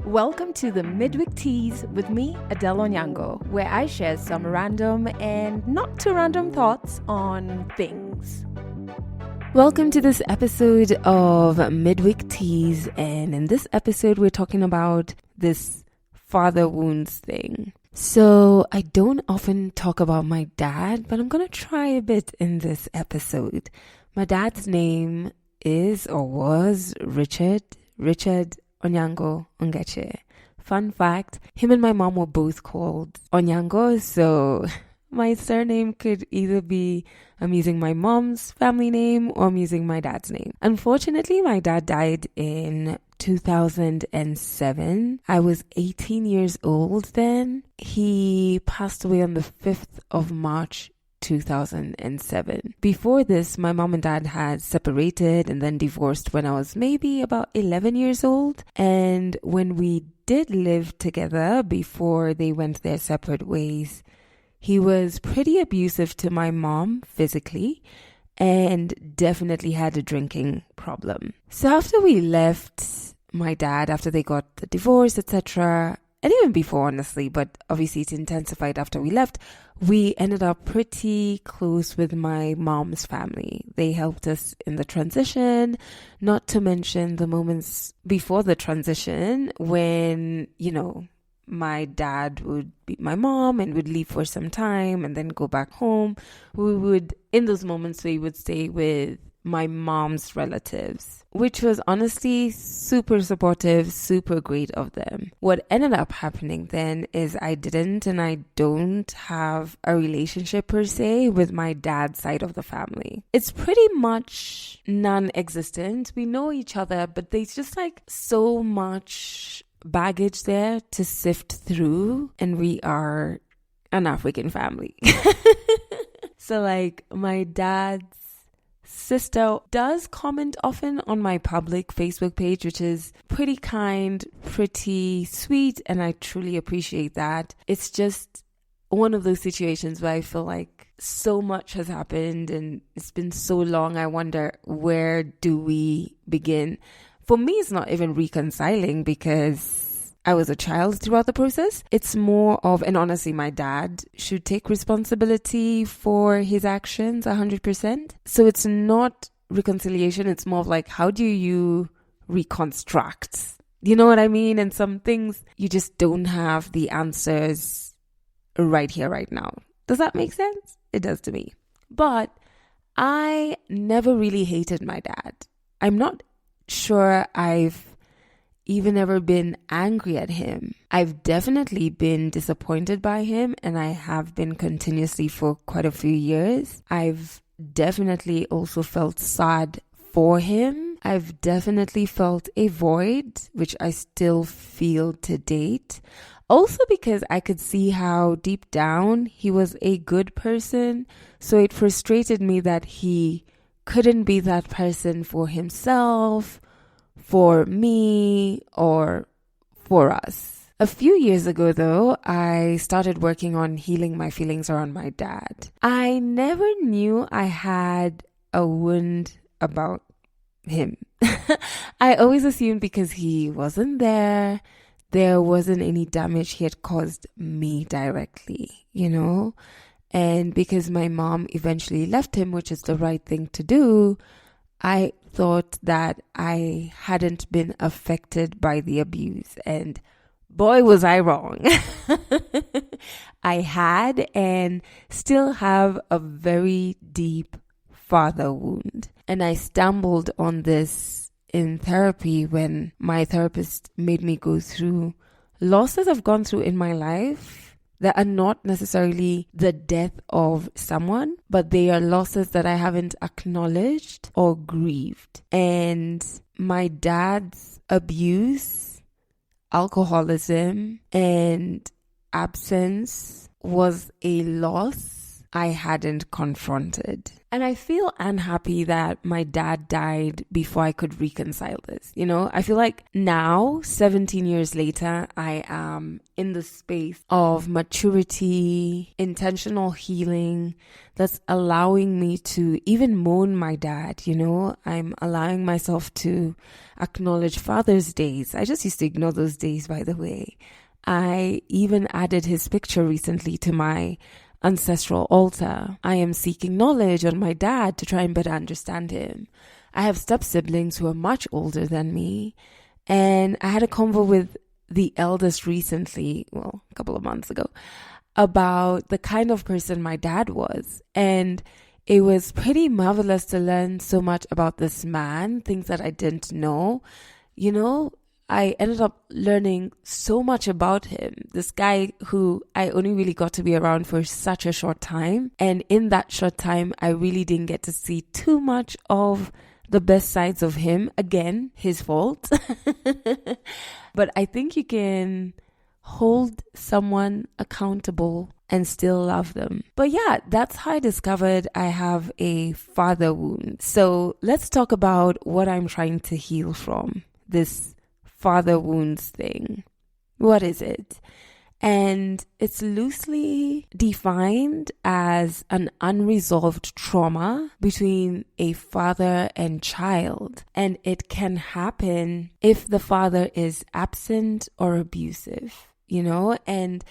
Welcome to the Midweek Teas with me, Adelle Onyango, where I share some random and not too random thoughts on things. Welcome to this episode of Midweek Teas, and in this episode we're talking about this father wounds thing. So I don't often talk about my dad, but I'm going to try a bit in this episode. My dad's name is or was Richard Onyango Ongeche. Fun fact, him and my mom were both called Onyango, so my surname could either be I'm using my mom's family name or I'm using my dad's name. Unfortunately, my dad died in 2007. I was 18 years old then. He passed away on the 5th of March 2007. Before this, my mom and dad had separated and then divorced when I was maybe about 11 years old. And when we did live together before they went their separate ways, he was pretty abusive to my mom physically and definitely had a drinking problem. So after we left my dad, after they got the divorce, etc., and even before, honestly, but obviously it intensified after we left, we ended up pretty close with my mom's family. They helped us in the transition, not to mention the moments before the transition when, my dad would beat my mom and would leave for some time and then go back home. In those moments, we would stay with my mom's relatives, which was honestly super supportive, super great of them. What ended up happening then is I don't have a relationship per se with my dad's side of the family. It's pretty much non-existent. We know each other, but there's just so much baggage there to sift through, and we are an African family. So my dad's sister does comment often on my public Facebook page, which is pretty kind, pretty sweet, and I truly appreciate that. It's just one of those situations where I feel like so much has happened and it's been so long. I wonder, where do we begin? For me, it's not even reconciling because I was a child throughout the process. It's more of, and honestly, my dad should take responsibility for his actions 100%. So it's not reconciliation. It's more of how do you reconstruct? You know what I mean? And some things you just don't have the answers right here, right now. Does that make sense? It does to me. But I never really hated my dad. I'm not sure I've even ever been angry at him. I've definitely been disappointed by him, and I have been continuously for quite a few years. I've definitely also felt sad for him. I've definitely felt a void, which I still feel to date. Also because I could see how deep down he was a good person. So it frustrated me that he couldn't be that person for himself, for me, or for us. A few years ago, though, I started working on healing my feelings around my dad. I never knew I had a wound about him. I always assumed because he wasn't there wasn't any damage he had caused me directly, And because my mom eventually left him, which is the right thing to do, I thought that I hadn't been affected by the abuse. And boy, was I wrong. I had and still have a very deep father wound. And I stumbled on this in therapy when my therapist made me go through losses I've gone through in my life that are not necessarily the death of someone, but they are losses that I haven't acknowledged or grieved. And my dad's abuse, alcoholism, and absence was a loss I hadn't confronted. And I feel unhappy that my dad died before I could reconcile this. You know, I feel like now, 17 years later, I am in the space of maturity, intentional healing that's allowing me to even mourn my dad. You know, I'm allowing myself to acknowledge Father's Days. I just used to ignore those days, by the way. I even added his picture recently to my ancestral altar. I am seeking knowledge on my dad to try and better understand him. I have step-siblings who are much older than me, and I had a convo with the eldest recently, well, a couple of months ago, about the kind of person my dad was. And it was pretty marvelous to learn so much about this man, things that I didn't know. You know, I ended up learning so much about him. This guy who I only really got to be around for such a short time. And in that short time, I really didn't get to see too much of the best sides of him. Again, his fault. But I think you can hold someone accountable and still love them. But yeah, that's how I discovered I have a father wound. So let's talk about what I'm trying to heal from, this father wounds thing. What is it? And it's loosely defined as an unresolved trauma between a father and child. And it can happen if the father is absent or abusive, you know? And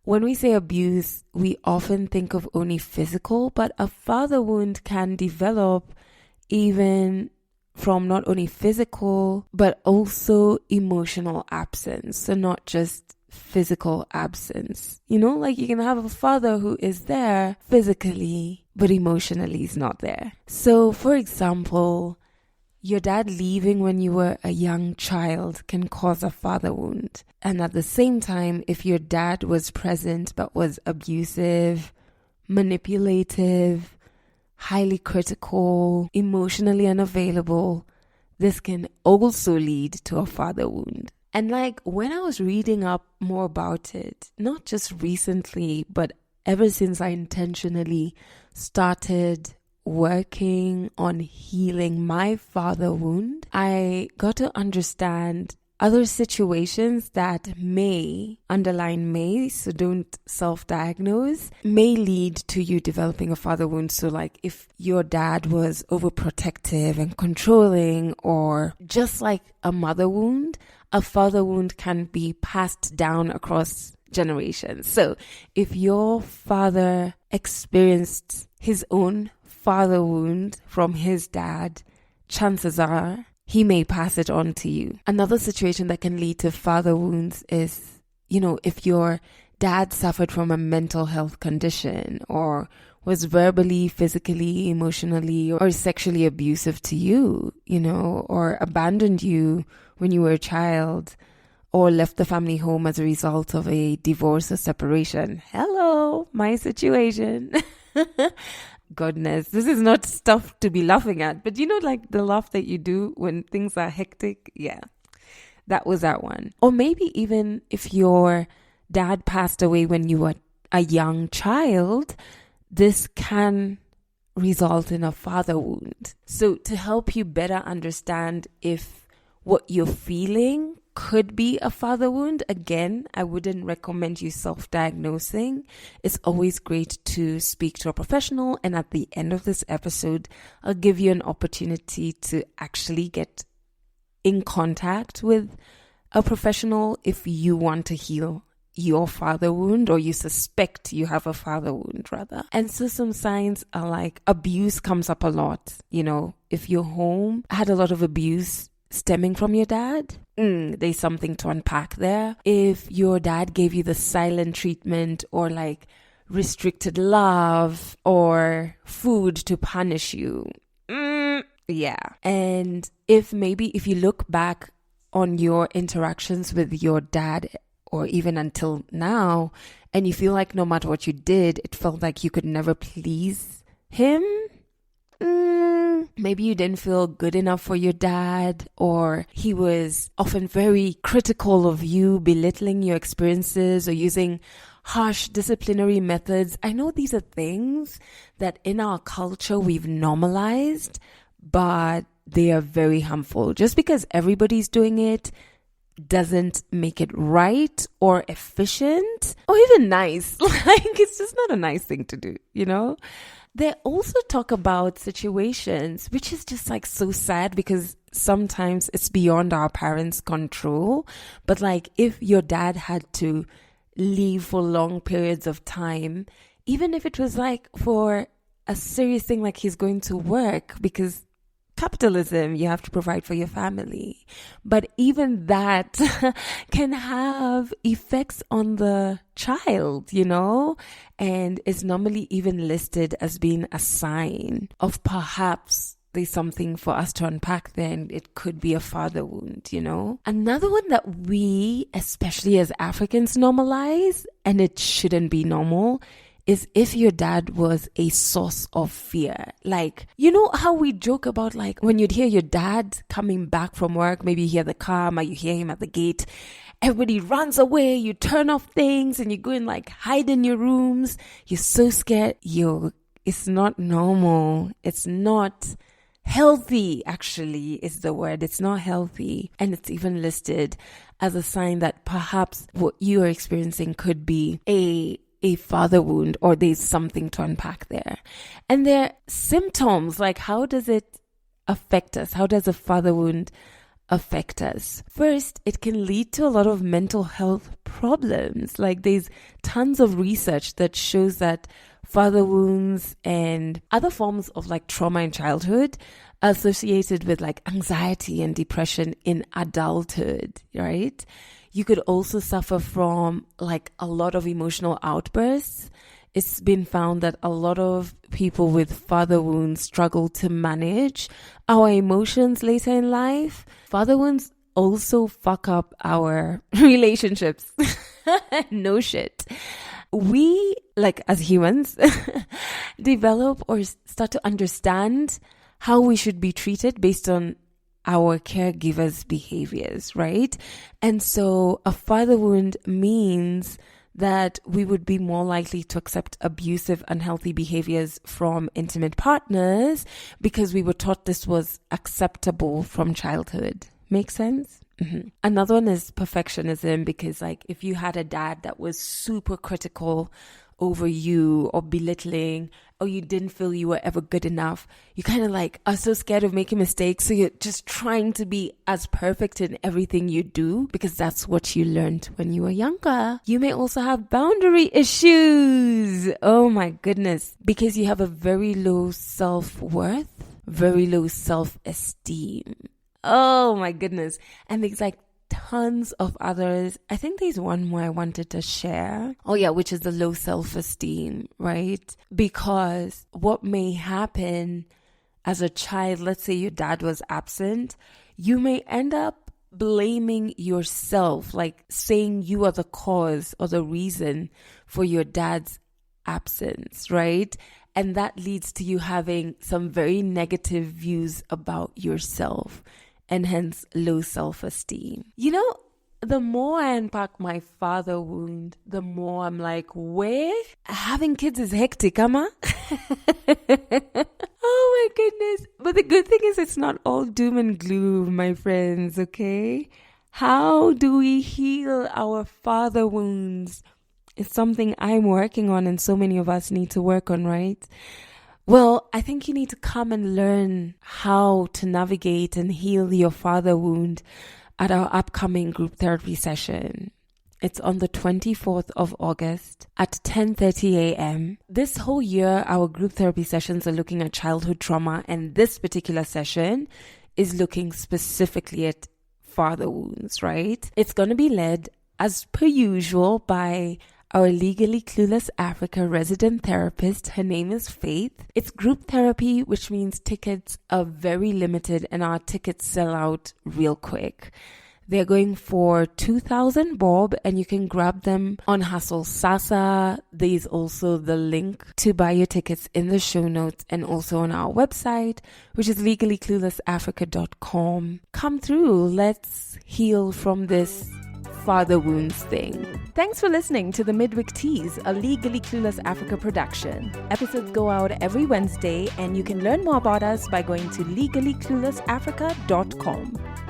when we say abuse, we often think of only physical, but a father wound can develop even from not only physical, but also emotional absence. So not just physical absence. You know, like you can have a father who is there physically, but emotionally is not there. So for example, your dad leaving when you were a young child can cause a father wound. And at the same time, if your dad was present but was abusive, manipulative, highly critical, emotionally unavailable, this can also lead to a father wound. And like when I was reading up more about it, not just recently, but ever since I intentionally started working on healing my father wound, I got to understand other situations that may, underline may, so don't self-diagnose, may lead to you developing a father wound. So like if your dad was overprotective and controlling, or just like a mother wound, a father wound can be passed down across generations. So if your father experienced his own father wound from his dad, chances are he may pass it on to you. Another situation that can lead to father wounds is, you know, if your dad suffered from a mental health condition or was verbally, physically, emotionally, or sexually abusive to you, you know, or abandoned you when you were a child, or left the family home as a result of a divorce or separation. Hello, my situation. Goodness, this is not stuff to be laughing at, but you know, like the laugh that you do when things are hectic. Yeah, that was that one. Or maybe even if your dad passed away when you were a young child, this can result in a father wound. So to help you better understand if what you're feeling could be a father wound, again, I wouldn't recommend you self-diagnosing. It's always great to speak to a professional. And at the end of this episode, I'll give you an opportunity to actually get in contact with a professional if you want to heal your father wound, or you suspect you have a father wound rather. And so some signs are like abuse comes up a lot. You know, if your home had a lot of abuse stemming from your dad, there's something to unpack there. If your dad gave you the silent treatment, or like restricted love or food to punish you, yeah. And if you look back on your interactions with your dad, or even until now, and you feel like no matter what you did, it felt like you could never please him, maybe you didn't feel good enough for your dad, or he was often very critical of you, belittling your experiences, or using harsh disciplinary methods. I know these are things that in our culture we've normalized, but they are very harmful. Just because everybody's doing it doesn't make it right or efficient or even nice. Like, it's just not a nice thing to do, you know? They also talk about situations, which is just like so sad because sometimes it's beyond our parents' control. But like if your dad had to leave for long periods of time, even if it was like for a serious thing, like he's going to work because capitalism, you have to provide for your family. But even that can have effects on the child, you know, and is normally even listed as being a sign of perhaps there's something for us to unpack. Then it could be a father wound, you know. Another one that we, especially as Africans, normalize, and it shouldn't be normal, is if your dad was a source of fear. Like, you know how we joke about like when you'd hear your dad coming back from work, maybe you hear the car, or you hear him at the gate, everybody runs away, you turn off things and you go and like hide in your rooms. You're so scared. It's not normal. It's not healthy, actually, is the word. It's not healthy. And it's even listed as a sign that perhaps what you are experiencing could be a father wound, or there's something to unpack there. And there are symptoms, like how does it affect us? How does a father wound affect us? First, it can lead to a lot of mental health problems. Like there's tons of research that shows that father wounds and other forms of like trauma in childhood are associated with like anxiety and depression in adulthood, right? You could also suffer from like a lot of emotional outbursts. It's been found that a lot of people with father wounds struggle to manage our emotions later in life. Father wounds also fuck up our relationships. No shit. We, like as humans, develop or start to understand how we should be treated based on our caregivers' behaviors, right? And so a father wound means that we would be more likely to accept abusive, unhealthy behaviors from intimate partners because we were taught this was acceptable from childhood. Make sense? Mm-hmm. Another one is perfectionism, because like if you had a dad that was super critical over you or belittling, or you didn't feel you were ever good enough, you kind of like are so scared of making mistakes, so you're just trying to be as perfect in everything you do because that's what you learned when you were younger. You may also have boundary issues. Oh my goodness, because you have a very low self-worth, very low self-esteem. Oh my goodness. And there's like tons of others. I think there's one more I wanted to share. Oh yeah, which is the low self-esteem, right? Because what may happen as a child, let's say your dad was absent, you may end up blaming yourself, like saying you are the cause or the reason for your dad's absence, right? And that leads to you having some very negative views about yourself, and hence low self-esteem. You know, the more I unpack my father wound, the more I'm like, where? Having kids is hectic, ama? Oh my goodness. But the good thing is it's not all doom and gloom, my friends, okay? How do we heal our father wounds? It's something I'm working on, and so many of us need to work on, right? Well, I think you need to come and learn how to navigate and heal your father wound at our upcoming group therapy session. It's on the 24th of August at 10:30 a.m. This whole year, our group therapy sessions are looking at childhood trauma, and this particular session is looking specifically at father wounds, right? It's going to be led, as per usual, by our Legally Clueless Africa resident therapist. Her name is Faith. It's group therapy, which means tickets are very limited and our tickets sell out real quick. They're going for 2,000 bob, and you can grab them on Hustle Sasa. There's also the link to buy your tickets in the show notes and also on our website, which is legallycluelessafrica.com. Come through. Let's heal from this father wounds thing. Thanks for listening to the Midweek Tease, a Legally Clueless Africa production. Episodes go out every Wednesday, and you can learn more about us by going to legallycluelessafrica.com.